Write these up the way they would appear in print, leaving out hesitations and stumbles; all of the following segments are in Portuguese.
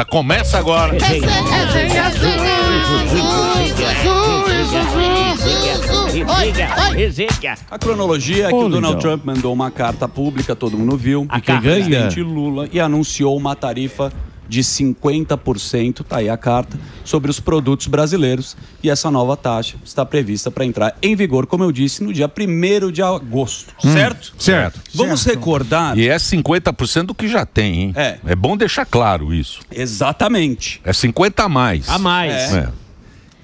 Receita começa agora. A cronologia é que o Donald Trump mandou uma carta pública, todo mundo viu, para o presidente Lula e anunciou uma tarifa de 50%, tá aí a carta, sobre os produtos brasileiros. E essa nova taxa está prevista para entrar em vigor, como eu disse, no dia 1º de agosto, certo? Certo. Vamos recordar... E é 50% do que já tem, hein? É bom deixar claro isso. Exatamente. É 50 a mais. A mais.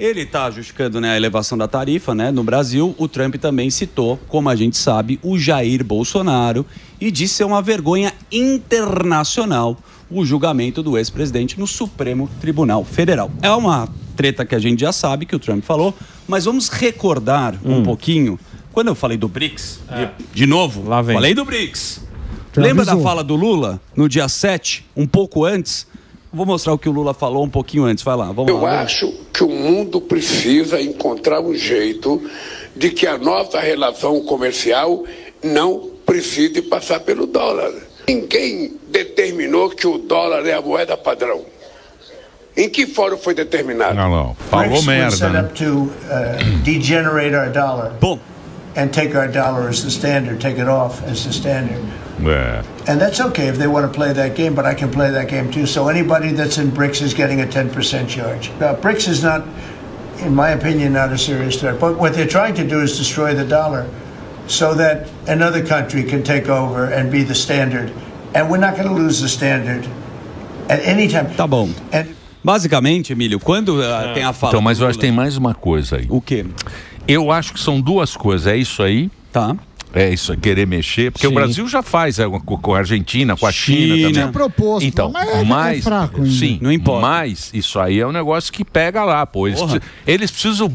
Ele está justificando, né, a elevação da tarifa, né, no Brasil. O Trump também citou, como a gente sabe, o Jair Bolsonaro e disse ser uma vergonha internacional o julgamento do ex-presidente no Supremo Tribunal Federal. É uma treta que a gente já sabe, que o Trump falou, mas vamos recordar um pouquinho. Quando eu falei do BRICS, de novo, falei do BRICS. Lembra da fala do Lula no dia 7, um pouco antes? Vou mostrar o que o Lula falou um pouquinho antes. Vai lá, vamos lá. Eu acho que o mundo precisa encontrar um jeito de que a nossa relação comercial não precise passar pelo dólar. Ninguém determinou que o dólar é a moeda padrão. Em que fórum foi determinado? Não. Falou merda. Set up to degenerate our dollar. Bom. And take our dollar as the standard, take it off as the standard. And that's okay if they want to play that game, but I can play that game too. So anybody that's in BRICS is getting a 10% charge. BRICS is not, in my opinion, not a serious threat. But what they're trying to do is destroy the dollar so that another country can take over and be the standard. And we're not going to lose the standard at any time. Tá bom. Basicamente, Emílio, quando tem a fala... Então, mas eu acho que tem mais uma coisa aí. O quê? Eu acho que são duas coisas. É isso aí. Tá. É isso, é querer mexer. Porque o Brasil já faz com a Argentina, com a China também. Proposto, então, mas é fraco ainda. Sim, não importa. Mas isso aí é um negócio que pega lá, pô. Eles precisam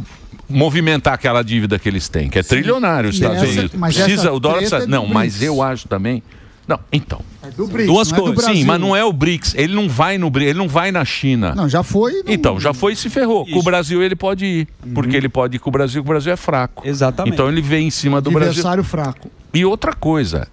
movimentar aquela dívida que eles têm, que é trilionário os Estados Unidos. Precisa, o dólar precisa... Não, mas eu acho também... Não, então. É do BRICS, duas não coisas. É do sim, mas não é o BRICS. Ele não vai no BRICS, ele não vai na China. Não, já foi. Não... Então, já foi e se ferrou. Com o Brasil ele pode ir. Porque ele pode ir com o Brasil é fraco. Exatamente. Então ele vem em cima do Brasil. Adversário fraco. E outra coisa.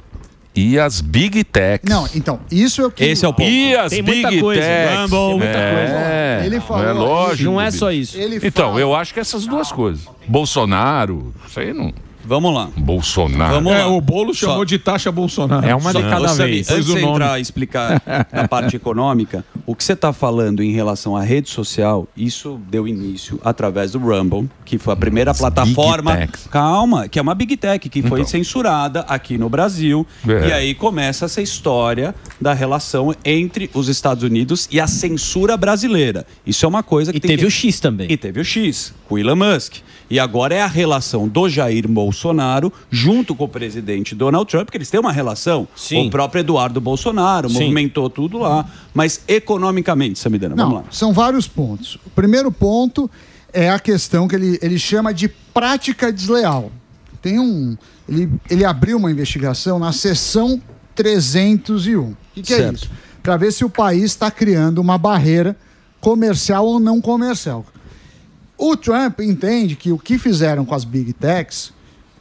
E as Big Techs. Não, então, isso é o que... Esse é o ponto. E as Big Techs. Tem muita coisa. Ele falou, é lógico. Não é só isso. Então, eu acho que essas duas coisas. Bolsonaro, isso aí não... Vamos lá. Bolsonaro. Vamos lá. O Bolo chamou de taxa Bolsonaro. É uma de cada vez. Antes de entrar e explicar a parte econômica, o que você está falando em relação à rede social, isso deu início através do Rumble, que foi a primeira plataforma... Calma, que é uma Big Tech, que foi censurada aqui no Brasil. E aí começa essa história da relação entre os Estados Unidos e a censura brasileira. Isso é uma coisa que E teve o X também. E teve o X, com o Elon Musk. E agora é a relação do Jair Bolsonaro junto com o presidente Donald Trump, que eles têm uma relação. Sim. O próprio Eduardo Bolsonaro movimentou tudo lá. Mas economicamente, Samidana, vamos lá. São vários pontos. O primeiro ponto é a questão que ele chama de prática desleal. Tem ele abriu uma investigação na seção 301. O que é isso? Para ver se o país está criando uma barreira comercial ou não comercial. O Trump entende que o que fizeram com as Big Techs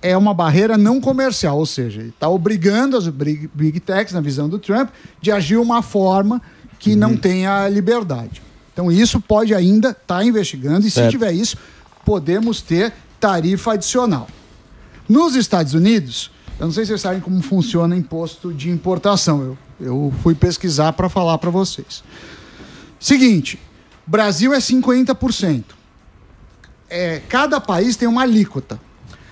é uma barreira não comercial, ou seja, ele está obrigando as Big Techs, na visão do Trump, de agir de uma forma que não tenha liberdade. Então isso pode ainda estar investigando e se tiver isso, podemos ter tarifa adicional. Nos Estados Unidos, eu não sei se vocês sabem como funciona imposto de importação, eu fui pesquisar para falar para vocês. Seguinte, Brasil é 50%. Cada país tem uma alíquota.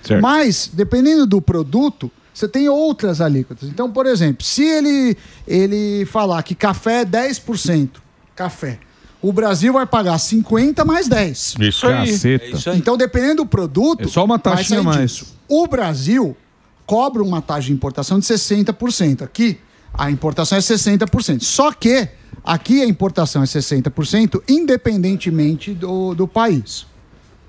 Certo. Mas, dependendo do produto, você tem outras alíquotas. Então, por exemplo, se ele falar que café é 10%, café, o Brasil vai pagar 50 mais 10. Isso aí. Isso aí. Então, dependendo do produto... É só uma taxinha mais. Disso. O Brasil cobra uma taxa de importação de 60%. Aqui, a importação é 60%. Só que aqui a importação é 60%, independentemente do país.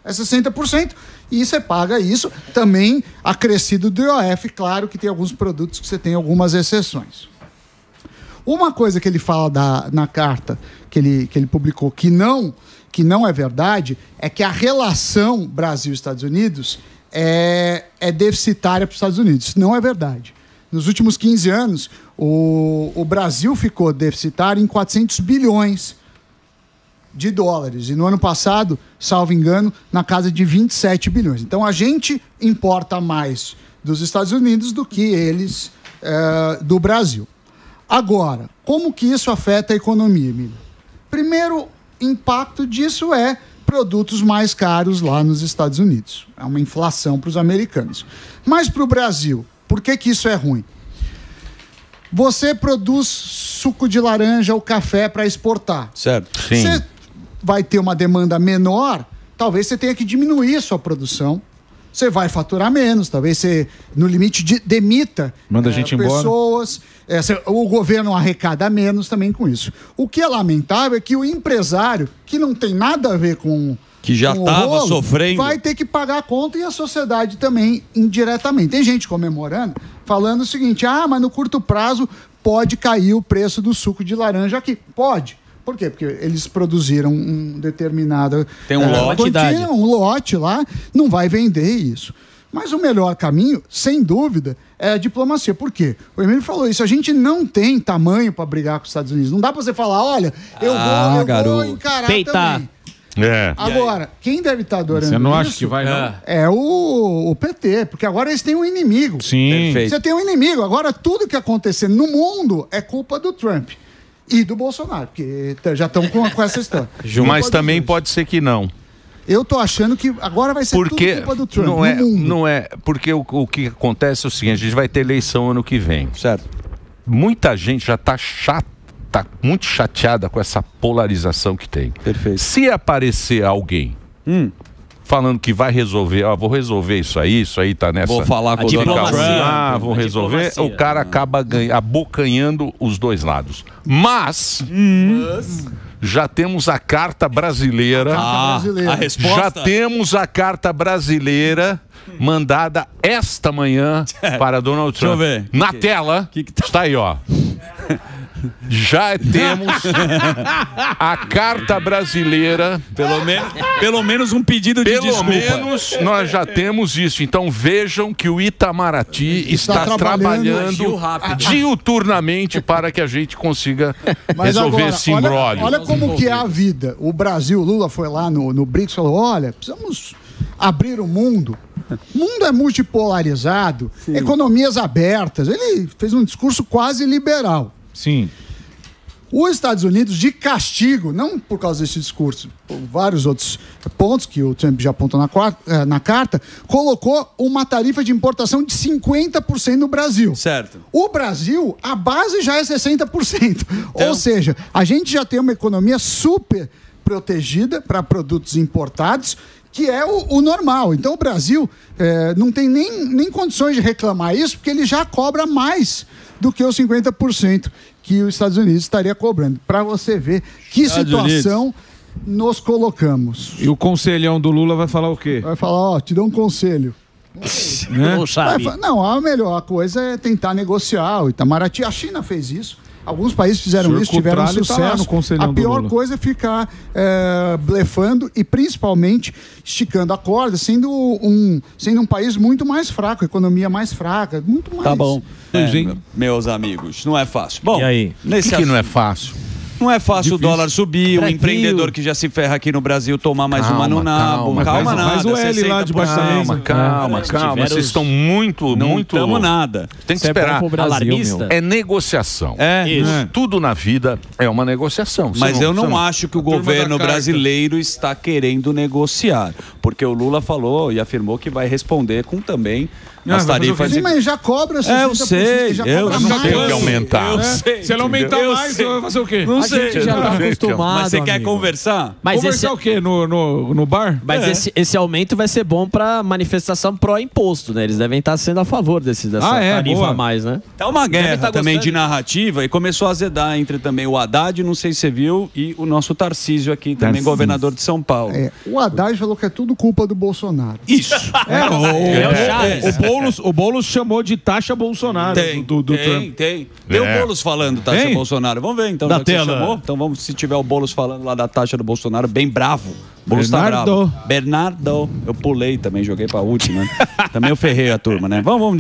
É 60%, e você paga isso também acrescido do IOF. Claro que tem alguns produtos que você tem algumas exceções. Uma coisa que ele fala na carta que ele publicou que não é verdade é que a relação Brasil-Estados Unidos é deficitária para os Estados Unidos. Isso não é verdade. Nos últimos 15 anos, o Brasil ficou deficitário em 400 bilhões de dólares. E no ano passado, salvo engano, na casa de 27 bilhões. Então a gente importa mais dos Estados Unidos do que eles do Brasil. Agora, como que isso afeta a economia, Emílio? Primeiro impacto disso é produtos mais caros lá nos Estados Unidos. É uma inflação para os americanos. Mas para o Brasil, por que isso é ruim? Você produz suco de laranja ou café para exportar. Certo. Sim. Você vai ter uma demanda menor, talvez você tenha que diminuir a sua produção. Você vai faturar menos, talvez você, no limite, demita Manda a gente embora. pessoas. O governo arrecada menos também com isso. O que é lamentável é que o empresário, que não tem nada a ver com... Que já com o estava rolo, sofrendo. vai ter que pagar a conta e a sociedade também, indiretamente. Tem gente comemorando, falando o seguinte, mas no curto prazo pode cair o preço do suco de laranja aqui. Pode. Por quê? Porque eles produziram um determinado... Tem um lote. Um lote lá, não vai vender isso. Mas o melhor caminho, sem dúvida, é a diplomacia. Por quê? O Emílio falou isso, a gente não tem tamanho para brigar com os Estados Unidos. Não dá para você falar, olha, eu vou encarar também. Agora, quem deve estar adorando Você não isso acha que vai, não? é o PT, porque agora eles têm um inimigo. Sim. Perfeito. Você tem um inimigo. Agora, tudo que acontecer no mundo é culpa do Trump e do Bolsonaro, porque já estão com essa história. Mas também pode ser que não. Eu tô achando que agora vai ser tudo culpa do Trump. Não é, porque o que acontece é o seguinte, a gente vai ter eleição ano que vem. Certo. Muita gente já tá muito chateada com essa polarização que tem. Perfeito. Se aparecer alguém falando que vai resolver, vou resolver isso aí tá nessa... Vou falar com o Donald Trump. Vou resolver, o cara acaba abocanhando os dois lados. Mas já temos a carta brasileira. A resposta? Já temos a carta brasileira mandada esta manhã para Donald Trump. Deixa eu ver. Na tela, está aí, ó. Já temos a carta brasileira. Pelo menos um pedido de desculpa. Pelo menos nós já temos isso. Então vejam que o Itamaraty está trabalhando diuturnamente para que a gente consiga resolver esse imbróglio. Olha como que é a vida. O Brasil, Lula foi lá no BRICS e falou, olha, precisamos abrir o mundo. O mundo é multipolarizado, economias abertas. Ele fez um discurso quase liberal. Sim. Os Estados Unidos, de castigo, não por causa desse discurso, por vários outros pontos que o Trump já apontou na carta, colocou uma tarifa de importação de 50% no Brasil. Certo. O Brasil, a base já é 60%. Então... Ou seja, a gente já tem uma economia super protegida para produtos importados, que é o normal. Então o Brasil não tem nem condições de reclamar isso, porque ele já cobra mais do que os 50% que os Estados Unidos estaria cobrando. Para você ver que situação nos colocamos. E o conselhão do Lula vai falar o quê? Vai falar, te dou um conselho. Não sabe. Não, a melhor coisa é tentar negociar. O Itamaraty, a China fez isso. Alguns países fizeram isso, tiveram sucesso. A pior coisa é ficar blefando e principalmente esticando a corda, sendo um país muito mais fraco, economia mais fraca, muito mais... Tá bom. Meus amigos, não é fácil. Bom, e aí? Que não é fácil? Não é fácil o dólar subir, o empreendedor que já se ferra aqui no Brasil tomar mais uma no nabo. Calma nada. Mas o L lá debaixo da mesa. Calma. Vocês estão muito... Não estamos nada. Tem que esperar. É negociação. Isso. Tudo na vida é uma negociação. Mas eu não acho que o governo brasileiro está querendo negociar. Porque o Lula falou e afirmou que vai responder com também as tarifas... Sim, mas já cobra 60%. Eu sei. Eu não tenho que aumentar. Eu sei. Se ele aumentar mais, vai fazer o quê? Não sei. A gente já tá acostumado. Mas você quer conversar? Mas conversar o quê? No bar? Mas esse aumento vai ser bom pra manifestação pró-imposto, né? Eles devem estar sendo a favor dessa tarifa a mais, né? Tá uma guerra também de narrativa e começou a azedar entre também o Haddad, não sei se você viu, e o nosso Tarcísio aqui, também governador de São Paulo. O Haddad falou que é tudo culpa do Bolsonaro. Isso. O Boulos chamou de taxa Bolsonaro. Tem o Boulos falando taxa Bolsonaro. Vamos ver então. Da tela. Chamou? Então vamos, se tiver o Boulos falando lá da taxa do Bolsonaro, bem bravo. O Boulos tá bravo. Bernardo. Eu pulei também, joguei pra última. Também eu ferrei a turma, né? Vamos.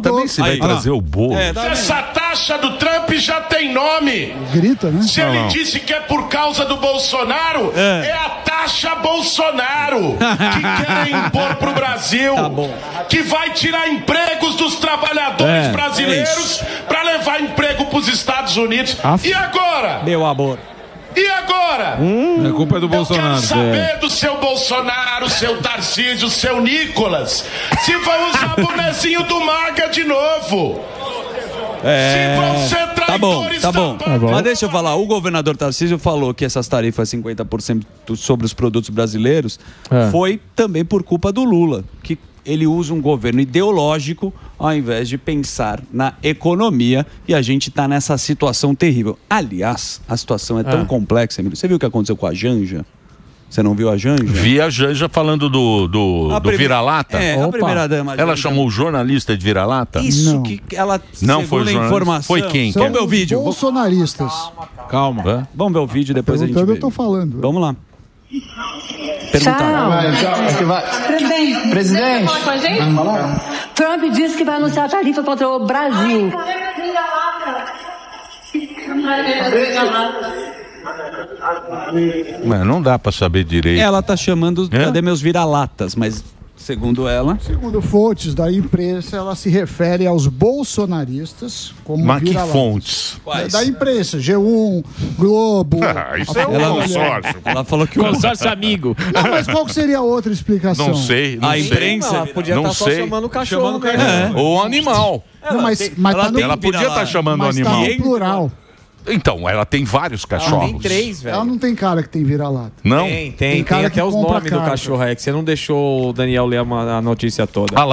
Também você vai trazer o Boulos. Essa taxa taxa do Trump já tem nome. Grita, né? Se ele disse que é por causa do Bolsonaro, é a taxa Bolsonaro que querem impor pro Brasil, que vai tirar empregos dos trabalhadores brasileiros para levar emprego pros Estados Unidos. E agora? Meu amor. E agora? É culpa do Bolsonaro. Eu quero saber do seu Bolsonaro, seu Tarcísio, seu Nicolas, se vão usar bonezinho do Maga de novo. Se vão ser traidores tá bom. Mas deixa eu falar, o governador Tarcísio falou que essas tarifas 50% sobre os produtos brasileiros foi também por culpa do Lula, que ele usa um governo ideológico ao invés de pensar na economia, e a gente está nessa situação terrível. Aliás, a situação é tão complexa, Emílio. Você viu o que aconteceu com a Janja? Você não viu a Janja? Vi a Janja falando do vira-lata. A primeira dama. Ela chamou o jornalista de vira-lata? Isso, que ela... Não foi informação. Foi quem? São Vamos ver o vídeo. Bolsonaristas. Calma. Vamos ver o vídeo, depois a gente vê. Eu tô falando. Vamos lá. Presidente. Trump disse que vai anunciar a tarifa contra o Brasil. Mas não dá pra saber direito. Ela tá chamando, cadê meus vira-latas? Mas, segundo ela... Segundo fontes da imprensa, ela se refere aos bolsonaristas como Mas que vira-latas. fontes? Da imprensa, G1, Globo... Isso é um consórcio. Ela falou que Consórcio amigo. Não, mas qual que seria a outra explicação? Não sei. A imprensa... Ela podia estar só chamando o cachorro. Ou animal. Não, mas tá no, Ela podia estar chamando o mas animal. tá no plural. Então, ela tem vários cachorros. Tem 3, velho. Ela não tem cara que tem vira-lata. Não? Tem cara até que os compra nomes do carta. cachorro aí, que você não deixou o Daniel ler a notícia toda. Olha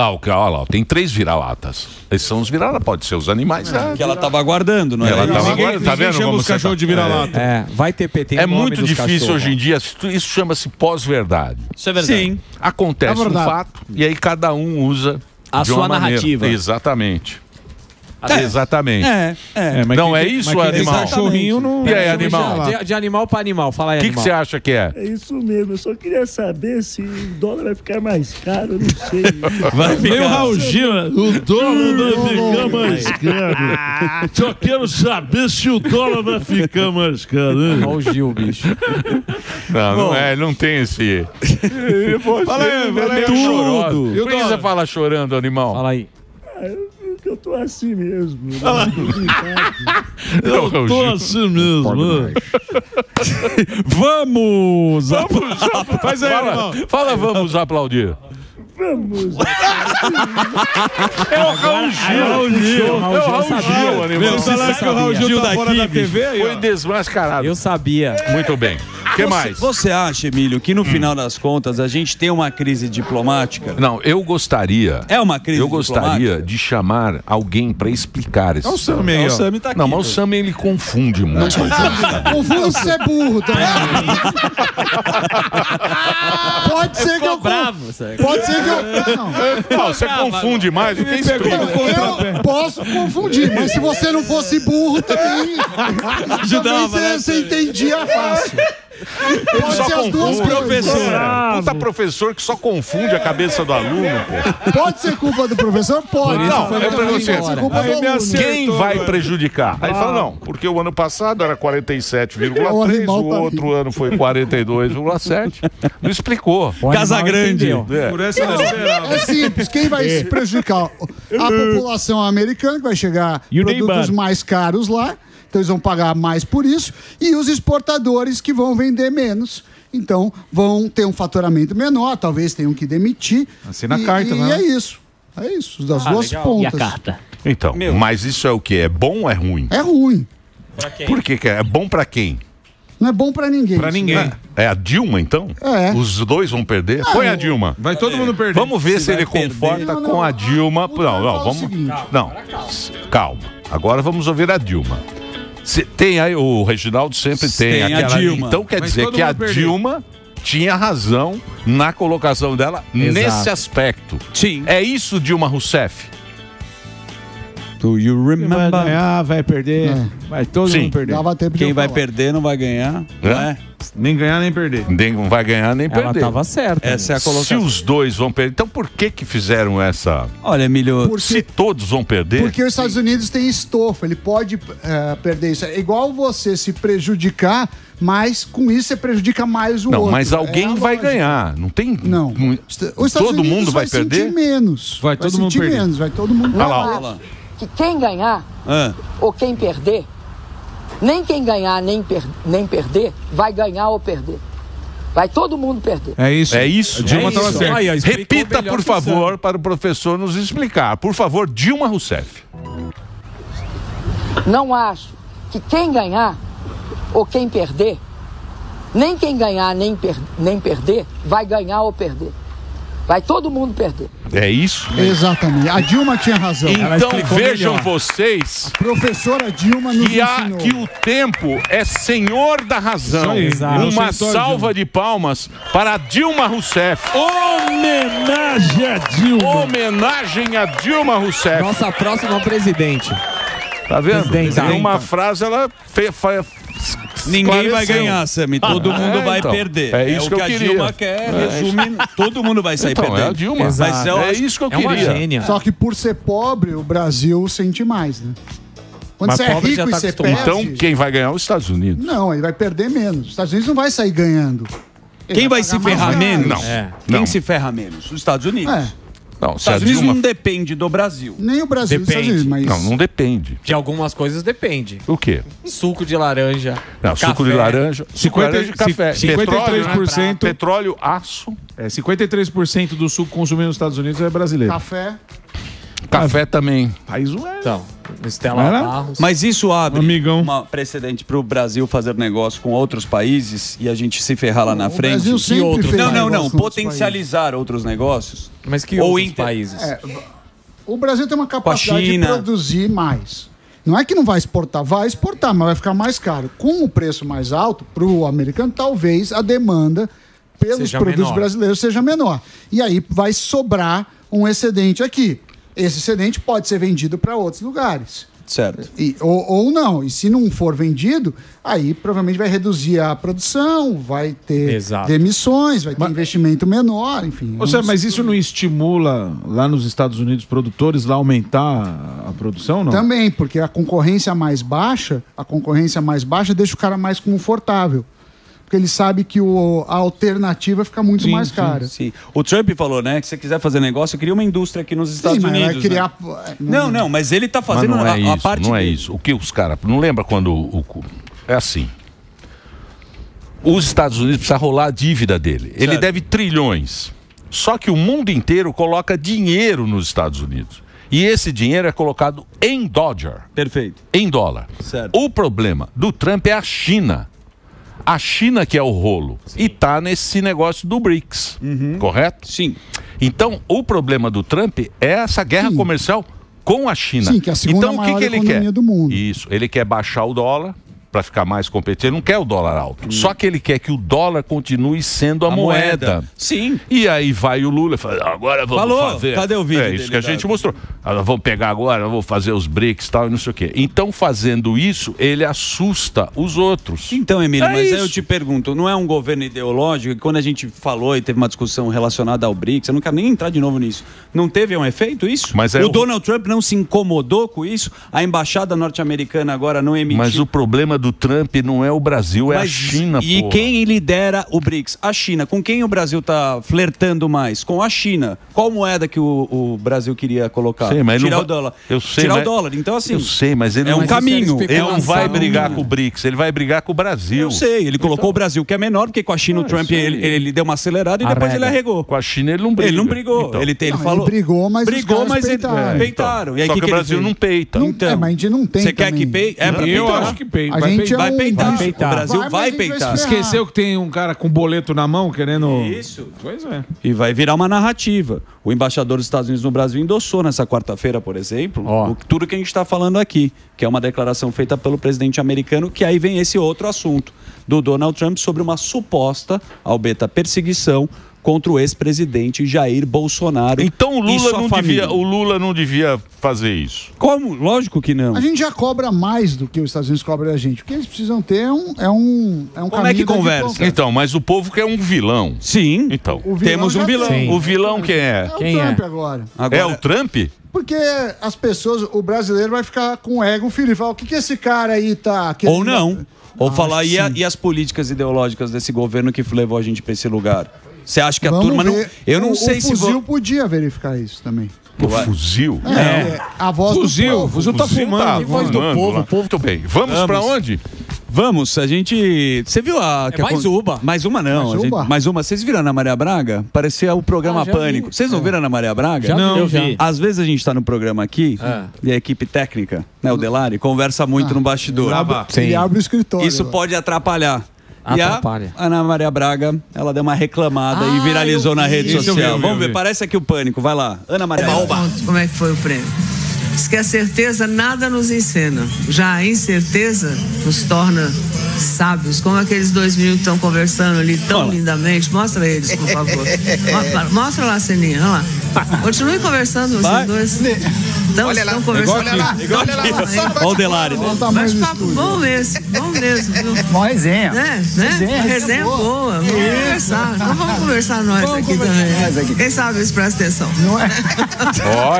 lá, tem 3 vira-latas. Esses são os vira-latas, pode ser os animais. Que ela tava aguardando, não é? Ela tava Ninguém aguardando. Tá vendo chama como os cachorros de vira-lata. Vai ter PT. É muito difícil hoje em dia. Isso chama-se pós-verdade. Isso é verdade. Sim. Acontece um fato e aí cada um usa A de sua uma maneira. narrativa. Exatamente. Exatamente. Mas Não quem é tem- isso, mas quem tem animal? cachorrinho não... E aí, animal? De animal pra animal. Fala aí, O que animal. você acha que é? É isso mesmo, eu só queria saber se o dólar vai ficar mais caro, eu não sei. Vai Meu ficar... Raul Gil, o dólar vai ficar mais caro. Só quero saber se o dólar vai ficar mais caro. Olha o Gil, bicho. Não é, não tem esse. Fala aí, Choroso. tudo. Por que você fala chorando, animal? Fala aí. Eu tô assim mesmo. Eu tô assim mesmo. Vamos! Faz aí, irmão. Fala, vamos aplaudir. Vamos. É o Raul Gil. É o Raul Gil, animal. Você sabe que o Raul Gil tá fora da TV aí, Foi ó. desmascarado. Eu sabia. Muito bem. O que mais? Você acha, Emílio, que no final das contas a gente tem uma crise diplomática? Não, eu gostaria. É uma crise Eu gostaria diplomática? de chamar alguém para explicar isso. Olha o Sammy aí, O ó. Sammy tá aqui. Não, mas o Sam ele confunde muito. Confundo se é burro também. Pode ser que eu... Bravo, sério. Pode ser que eu... Não. Não, você confunde mais do que explica. Eu posso confundir, mas se você não fosse burro também, você entendia fácil. Pode Só ser as duas confunde. coisas. Puta professor que só confunde a cabeça do aluno, pô. Pode ser culpa do professor? Pode. Não, Foi eu pergunto pode ser culpa do aluno. Quem vai prejudicar? Aí fala, não, porque o ano passado era 47,3, o outro ano foi 42,7. Não explicou. Casa Grande. Por essa não esperava. É simples, quem vai se prejudicar? A população americana, que vai chegar E o produtos Neymar. mais caros lá, então eles vão pagar mais por isso, e os exportadores que vão vender menos. Então vão ter um faturamento menor, talvez tenham que demitir. Assina a carta, e né? é isso. É isso, das duas pontas. E a carta? Então, mas isso é o quê? É bom ou é ruim? É ruim. Por que é bom pra quem? Não é bom pra ninguém. Pra ninguém. É a Dilma, então? É. Os dois vão perder? Põe a Dilma. Vai todo mundo perder. Vamos ver se ele conforta Não, com a Dilma. Não, o vamos. seguinte. Não, calma. Agora vamos ouvir a Dilma. Tem aí, o Reginaldo sempre tem Tem a aquela. Dilma. Então quer Mas dizer todo que a mundo perdeu. Dilma tinha razão na colocação dela nesse aspecto. Sim. É isso, Dilma Rousseff? Do you remember? Vai ganhar, vai perder, vai todo mundo perder. Dava tempo de Quem eu vai falar. perder não vai ganhar, não é? Nem ganhar nem perder. Não vai ganhar nem Ela perder. tava certa. Essa é a colocação. Se os dois vão perder, então por que fizeram essa? Olha, Emílio, Se todos vão perder. Porque os Estados Unidos têm estofo, ele pode perder isso. É igual você se prejudicar, mas com isso você prejudica mais o outro. Não, mas alguém vai ganhar. Não tem. Não. Os Estados Todo Unidos mundo vai perder? sentir menos. Vai todo mundo sentir perder. menos, vai todo mundo Olha lá, perder. ó. Que quem ganhar ou quem perder, nem quem ganhar nem perder vai ganhar ou perder. Vai todo mundo perder. É isso. É isso. Dilma estava certa. Repita, por favor, para o professor nos explicar. Por favor, Dilma Rousseff. Não acho que quem ganhar ou quem perder, nem quem ganhar nem perder vai ganhar ou perder. Vai todo mundo perder. É isso? Exatamente. A Dilma tinha razão. Então vejam vocês, Professora Dilma nos ensinou. que o tempo é senhor da razão. Isso aí. Uma Senhor salva de palmas para Dilma Rousseff. Homenagem a Dilma. Homenagem a Dilma Rousseff. Nossa próxima presidente. Tá vendo? Presidenta. Em uma frase ela ninguém vai esclareceu. ganhar, Sammy. Todo mundo vai então. perder. É isso o que eu a queria. Dilma quer, resume, todo mundo vai sair Então, perdendo. é a Dilma. Mas eu É acho- isso que eu É uma queria. gênia. Só que por ser pobre, o Brasil sente mais, né? Quando Mas você é pobre já rico tá e você acostumado. perde... Então quem vai ganhar é os Estados Unidos. Não, ele vai perder menos. Os Estados Unidos não vai sair ganhando. Ele Quem vai se pagar mais ferrar reais. menos? Não. Quem Não. se ferra menos? Os Estados Unidos. É. Não, Os se a Estados Unidos Dilma... não depende do Brasil. Nem o Brasil, os Estados Depende. Unidos, mas... Não É. depende. De algumas coisas depende. O quê? Suco de laranja. Não, suco de café. laranja, suco de laranja e café. 53%. Petróleo, aço. 53% do suco consumido nos Estados Unidos é brasileiro. Café... Café também. País é. Então, Estela Era? Barros. Mas isso abre Amigão. uma precedente para o Brasil fazer negócio com outros países e a gente se ferrar lá na O frente. Brasil sempre outros? fez Não, negócio com outros potencializar outros negócios. Mas que Ou outros inter- países? O Brasil tem uma capacidade de China. produzir mais. Não é que não vai exportar, mas vai ficar mais caro. Com o preço mais alto, para o americano, talvez a demanda pelos Seja produtos menor. brasileiros seja menor. E aí vai sobrar um excedente aqui. Esse excedente pode ser vendido para outros lugares. Certo. Ou não. E se não for vendido, aí provavelmente vai reduzir a produção, vai ter Exato. demissões, vai ter investimento menor, enfim. Ou seja, mas isso não estimula lá nos Estados Unidos produtores lá aumentar a produção, não? Também, porque a concorrência mais baixa deixa o cara mais confortável. Porque ele sabe que a alternativa fica muito mais cara. Sim. O Trump falou, né, que se você quiser fazer negócio, cria uma indústria aqui nos Estados mas vai Unidos. criar- né? Não, mas ele tá Mas fazendo não é a isso, parte não é dele. isso. O que os caras... Não lembra quando é assim. Os Estados Unidos precisam rolar a dívida dele. Ele Certo. deve trilhões. Só que o mundo inteiro coloca dinheiro nos Estados Unidos. E esse dinheiro é colocado em Dodger. Perfeito. Em dólar. Certo. O problema do Trump é a China. A China que é o rolo. E tá nesse negócio do BRICS. Correto? Sim. Então, o problema do Trump é essa guerra comercial com a China. Sim, que é a segunda então, o maior que ele economia quer? do mundo. Isso. Ele quer baixar o dólar para ficar mais competitivo. Ele não quer o dólar alto. Só que ele quer que o dólar continue sendo a moeda. Sim. E aí vai o Lula e fala, agora vamos Falou. fazer. Cadê o vídeo É isso dele, que a gente Dado? mostrou. Vamos pegar agora, vamos fazer os BRICS e tal, e não sei o quê. Então, fazendo isso, ele assusta os outros. Então, Emílio, É mas aí isso. eu te pergunto, não é um governo ideológico? Quando a gente falou e teve uma discussão relacionada ao BRICS, eu não quero nem entrar de novo nisso, não teve um efeito isso? Mas é o o- Donald Trump não se incomodou com isso? A embaixada norte-americana agora não emitiu... Mas o problema do Trump não é o Brasil, é a Mas China, E porra. quem lidera o BRICS? A China. Com quem o Brasil está flertando mais? Com a China. Qual moeda que o Brasil queria colocar? Sei, mas Tirar não o dólar. Eu sei, Tirar mas... o dólar. Então, assim... Eu sei, mas ele é não... um caminho. Ele não vai brigar com o BRICS, ele vai brigar com o Brasil. Eu sei, ele colocou o Brasil, que é menor, porque com a China o Trump ele deu uma acelerada e depois ele arregou. Com a China ele não briga. Ele não brigou. Então. Ele Não, falou. ele brigou, mas os caras peitaram. peitaram. E aí, Só que o ele Brasil fez? não peita. Não, Então, mas a gente não tem Você quer também. que peite? É pra Eu peitar. acho que peita. A Vai gente peitar. é um Vai peitar. bicho. O Brasil mas a vai gente peitar. se ferrar. Esqueceu que tem um cara com boleto na mão querendo... Isso. Pois é. E vai virar uma narrativa. O embaixador dos Estados Unidos no Brasil endossou nessa quarta-feira, por exemplo, tudo que a gente está falando aqui, que é uma declaração feita pelo presidente americano, que aí vem esse outro assunto do Donald Trump sobre uma suposta, albeta, perseguição contra o ex-presidente Jair Bolsonaro. Então o Lula não devia fazer isso. Como? Lógico que não. A gente já cobra mais do que os Estados Unidos cobram da gente. O que eles precisam ter é um Como é que conversa? Então, mas o povo quer um vilão. Sim. Então, temos um vilão. O vilão quem é? Quem é? O Trump agora. É o Trump? Porque as pessoas, o brasileiro vai ficar com o ego ferido. Fala, o que esse cara aí tá querendo... Ou não. Ou falar, e as políticas ideológicas desse governo que levou a gente para esse lugar? Você acha que a turma não... Eu não sei se... O fuzil podia verificar isso também. O fuzil? A voz do povo. O fuzil tá fumando. A voz do povo. O povo tá bem. Vamos pra onde? Vamos, a gente... Você viu a... mais uma. Mais uma não. Mais uma. Vocês viram a Ana Maria Braga? Parecia o programa Pânico. Vocês não viram a Ana Maria Braga? Não, eu vi. Às vezes a gente tá no programa aqui e a equipe técnica, né, o Delari, conversa muito no bastidor. Ele abre o escritório. Isso pode atrapalhar. Atrapalha. E a Ana Maria Braga, ela deu uma reclamada e viralizou na rede social. Vamos ver, parece aqui o Pânico. Vai lá. Ana Maria Braga. Como é que foi o prêmio? Diz que a certeza nada nos ensina. Já a incerteza nos torna sábios. Como aqueles 2 meninos que estão conversando ali tão lindamente. Mostra eles, por favor. Mostra lá a ceninha. Olha lá. Continue conversando, vocês dois. Estão conversando. Olha lá. Olha o Delari. Mas papo bom mesmo. Bom mesmo, viu? Boa resenha. Resenha boa. Vamos conversar. Então vamos conversar nós aqui também. Quem sabe eles prestam atenção. Não é?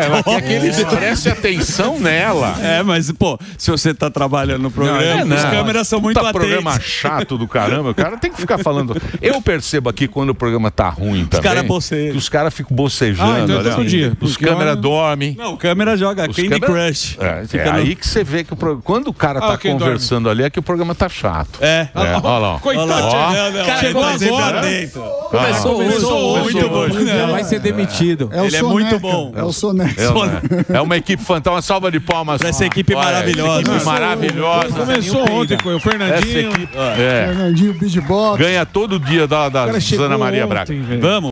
Ela quer que eles prestem atenção nela. Mas, pô, se você tá trabalhando no programa, as câmeras são muito atentas. Programa chato do caramba. O cara tem que ficar falando. Eu percebo aqui quando o programa tá ruim também. Os caras ficam bocejando. Então todo dia. Os câmeras dormem. Não, o câmera joga Candy Crush. É aí que você vê que quando o cara tá conversando ali é que o programa tá chato. Olha lá. Coitado. Chegou agora. Começou muito bom. Já vai ser demitido. Ele é muito bom. É o Soneca. É uma equipe fantástica. Uma salva de palmas pra essa equipe maravilhosa. Maravilhosa. Começou ontem com o Fernandinho. Fernandinho, Beatbox. Ganha todo dia da Ana Maria Braga. Vamos.